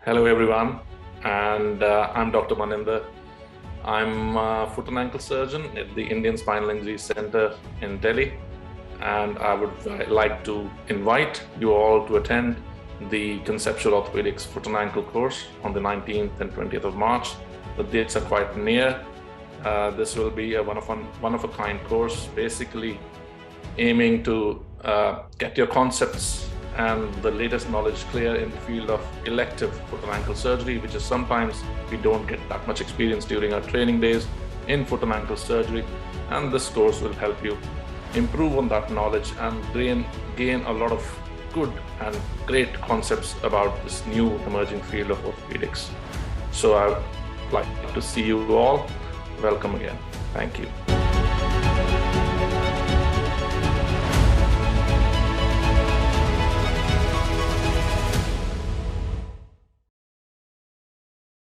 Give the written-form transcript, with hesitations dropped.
Hello everyone, and I'm Dr. Maninder. I'm a foot and ankle surgeon at the Indian Spinal Injury Center in Delhi, and I would like to invite you all to attend the Conceptual Orthopedics foot and ankle course on the 19th and 20th of March. The dates are quite near. This will be a one-of-a-kind course, basically aiming to get your concepts and the latest knowledge clear in the field of elective foot and ankle surgery, which is sometimes we don't get that much experience during our training days in foot and ankle surgery. And this course will help you improve on that knowledge and gain a lot of good and great concepts about this new emerging field of orthopedics. So I would like to see you all. Welcome again. Thank you.